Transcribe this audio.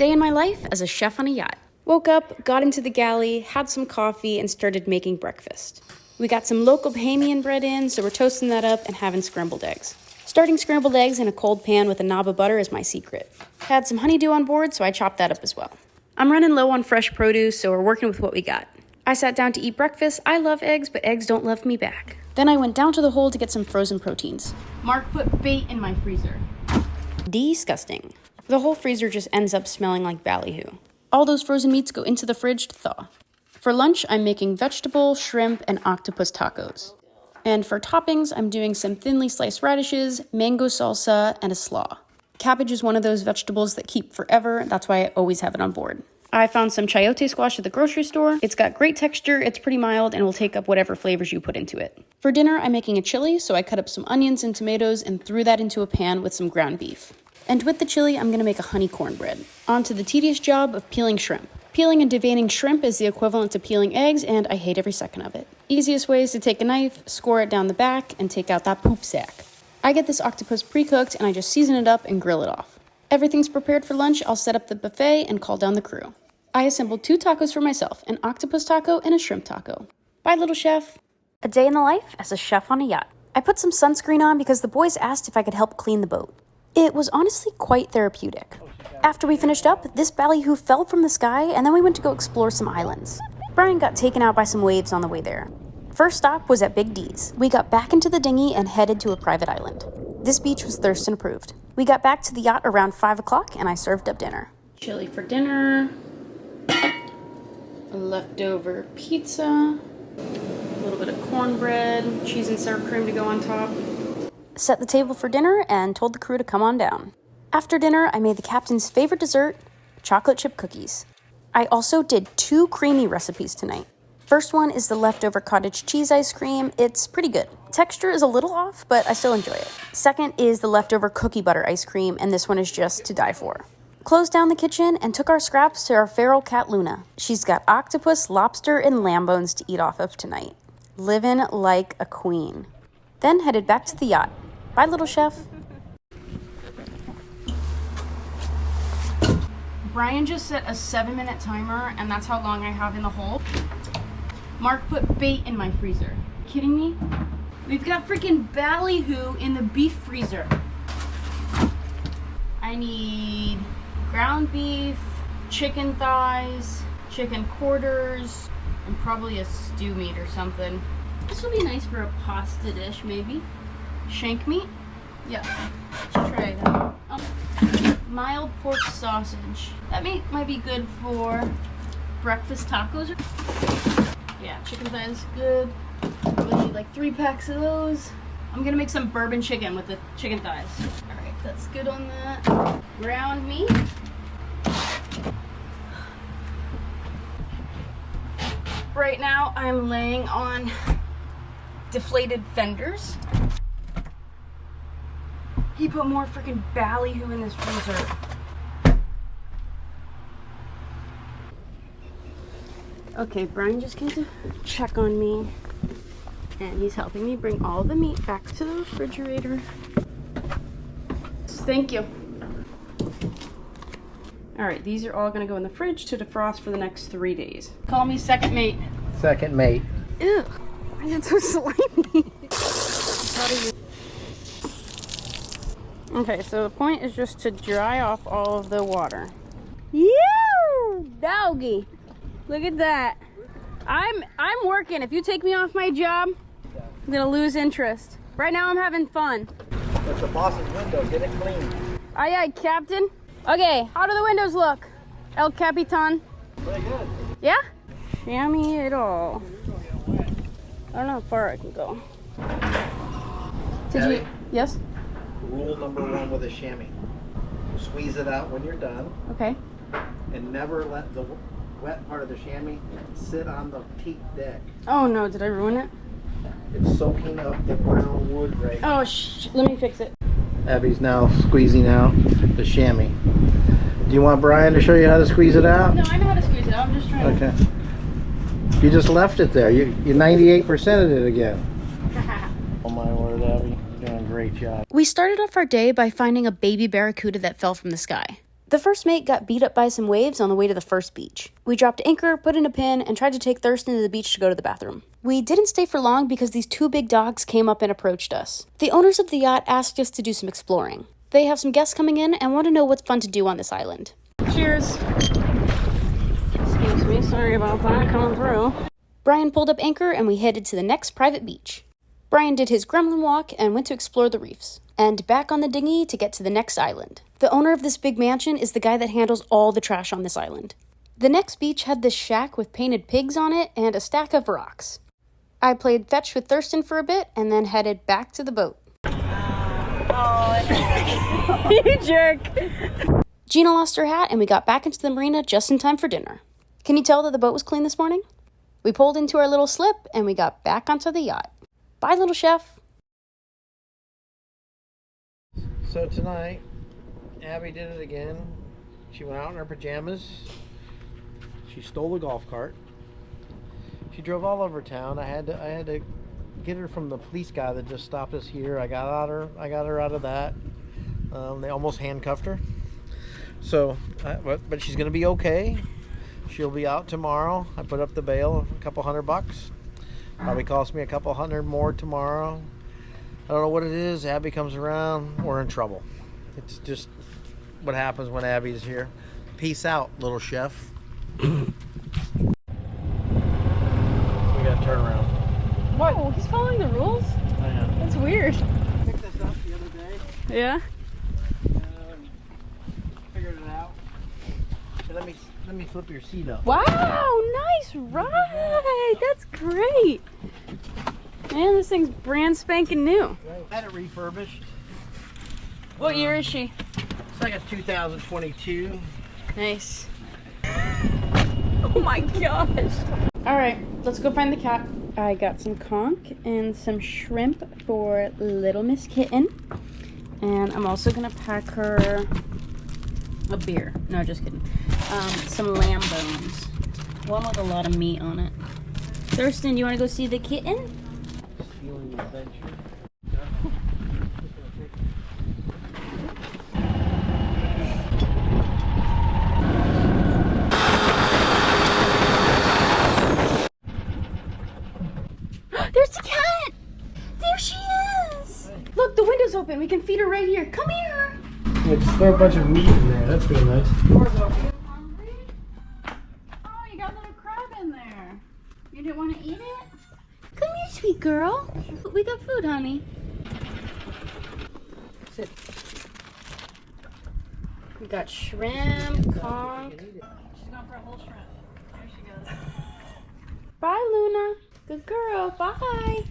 Day in my life as a chef on a yacht. Woke up, got into the galley, had some coffee, and started making breakfast. We got some local Bahamian bread in, so we're toasting that up and having scrambled eggs. Starting scrambled eggs in a cold pan with a knob of butter is my secret. Had some honeydew on board, so I chopped that up as well. I'm running low on fresh produce, so we're working with what we got. I sat down to eat breakfast. I love eggs, but eggs don't love me back. Then I went down to the hole to get some frozen proteins. Mark put bait in my freezer. Disgusting. The whole freezer just ends up smelling like ballyhoo. All those frozen meats go into the fridge to thaw. For lunch, I'm making vegetable, shrimp, and octopus tacos. And for toppings, I'm doing some thinly sliced radishes, mango salsa, and a slaw. Cabbage is one of those vegetables that keep forever. That's why I always have it on board. I found some chayote squash at the grocery store. It's got great texture, it's pretty mild, and will take up whatever flavors you put into it. For dinner, I'm making a chili, so I cut up some onions and tomatoes and threw that into a pan with some ground beef. And with the chili, I'm gonna make a honey cornbread. On to the tedious job of peeling shrimp. Peeling and deveining shrimp is the equivalent to peeling eggs, and I hate every second of it. Easiest way is to take a knife, score it down the back, and take out that poop sack. I get this octopus pre-cooked, and I just season it up and grill it off. Everything's prepared for lunch. I'll set up the buffet and call down the crew. I assembled 2 tacos for myself, an octopus taco and a shrimp taco. Bye, little chef. A day in the life as a chef on a yacht. I put some sunscreen on because the boys asked if I could help clean the boat. It was honestly quite therapeutic. After we finished up, this ballyhoo fell from the sky, and then we went to go explore some islands. Brian got taken out by some waves on the way there. First stop was at Big D's. We got back into the dinghy and headed to a private island. This beach was Thurston approved. We got back to the yacht around 5 o'clock, and I served up dinner. Chili for dinner, a leftover pizza, a little bit of cornbread, cheese and sour cream to go on top. Set the table for dinner and told the crew to come on down. After dinner, I made the captain's favorite dessert, chocolate chip cookies. I also did 2 creamy recipes tonight. First one is the leftover cottage cheese ice cream. It's pretty good. Texture is a little off, but I still enjoy it. Second is the leftover cookie butter ice cream, and this one is just to die for. Closed down the kitchen and took our scraps to our feral cat Luna. She's got octopus, lobster, and lamb bones to eat off of tonight. Living like a queen. Then headed back to the yacht. Bye, little chef. Brian just set a 7-minute timer, and that's how long I have in the hole. Mark put bait in my freezer. Kidding me? We've got freaking ballyhoo in the beef freezer. I need ground beef, chicken thighs, chicken quarters, and probably a stew meat or something. This will be nice for a pasta dish, maybe. Shank meat? Yeah, let's try that. Oh. Mild pork sausage. That meat might be good for breakfast tacos. Yeah, chicken thighs good. We'll need like 3 packs of those. I'm gonna make some bourbon chicken with the chicken thighs. All right, that's good on that. Ground meat. Right now I'm laying on deflated fenders. He put more freaking ballyhoo in this freezer. Okay, Brian just came to check on me, and he's helping me bring all the meat back to the refrigerator. Thank you. All right, these are all gonna go in the fridge to defrost for the next 3 days. Call me second mate. Second mate. Ew, why is it so slimy? Okay, so the point is just to dry off all of the water. You doggy. Look at that. I'm working. If you take me off my job, I'm gonna lose interest. Right now I'm having fun. That's the boss's window. Get it clean. Aye, aye, Captain. Okay, how do the windows look? El Capitan. Pretty good. Yeah? Chamois it all. I don't know how far I can go. Did you? Yes? Rule number 1 with a chamois. Squeeze it out when you're done. Okay. And never let the wet part of the chamois sit on the teak deck. Oh no, did I ruin it? It's soaking up the brown wood right now. Oh, let me fix it. Abby's now squeezing out the chamois. Do you want Brian to show you how to squeeze it out? No, I know how to squeeze it out. I'm just trying to. Okay. You just left it there. You 98%ed it again. Oh my word, Abby. You're doing a great job. We started off our day by finding a baby barracuda that fell from the sky. The first mate got beat up by some waves on the way to the first beach. We dropped anchor, put in a pin, and tried to take Thurston to the beach to go to the bathroom. We didn't stay for long because these two big dogs came up and approached us. The owners of the yacht asked us to do some exploring. They have some guests coming in and want to know what's fun to do on this island. Cheers. Excuse me, sorry about that, coming through. Brian pulled up anchor and we headed to the next private beach. Brian did his gremlin walk and went to explore the reefs, and back on the dinghy to get to the next island. The owner of this big mansion is the guy that handles all the trash on this island. The next beach had this shack with painted pigs on it and a stack of rocks. I played fetch with Thurston for a bit and then headed back to the boat. Oh, you jerk. Gina lost her hat and we got back into the marina just in time for dinner. Can you tell that the boat was clean this morning? We pulled into our little slip and we got back onto the yacht. Bye, little chef. So tonight, Abby did it again. She went out in her pajamas. She stole a golf cart. She drove all over town. I had to get her from the police guy that just stopped us here. I got her out of that. They almost handcuffed her. So, but she's gonna be okay. She'll be out tomorrow. I put up the bail of a couple $100. Probably cost me a couple $100 more tomorrow. I don't know what it is. Abby comes around, we're in trouble. It's just what happens when Abby's here. Peace out, little chef. We gotta turn around. Whoa, he's following the rules? Yeah. That's weird. I picked this up the other day. Yeah? Figured it out. So let me flip your seat up. Wow, nice ride. That's great. Man, this thing's brand spanking new. I had it refurbished. What year is she? It's like a 2022. Nice. Oh my gosh. All right, let's go find the cat. I got some conch and some shrimp for little Miss Kitten. And I'm also gonna pack her a beer. No, just kidding. Some lamb bones. One with a lot of meat on it. Thurston, you wanna go see the kitten? Feeling adventure. There's the cat! There she is! Look, the window's open. We can feed her right here. Come here! Yeah, just throw a bunch of meat in there. That's really nice. Hungry? Oh, you got a little crab in there. You didn't want to eat it? Come here, sweet girl. We got food, honey. Sit. We got shrimp, conch. She's going for a whole shrimp. There she goes. Bye, Luna. Good girl. Bye.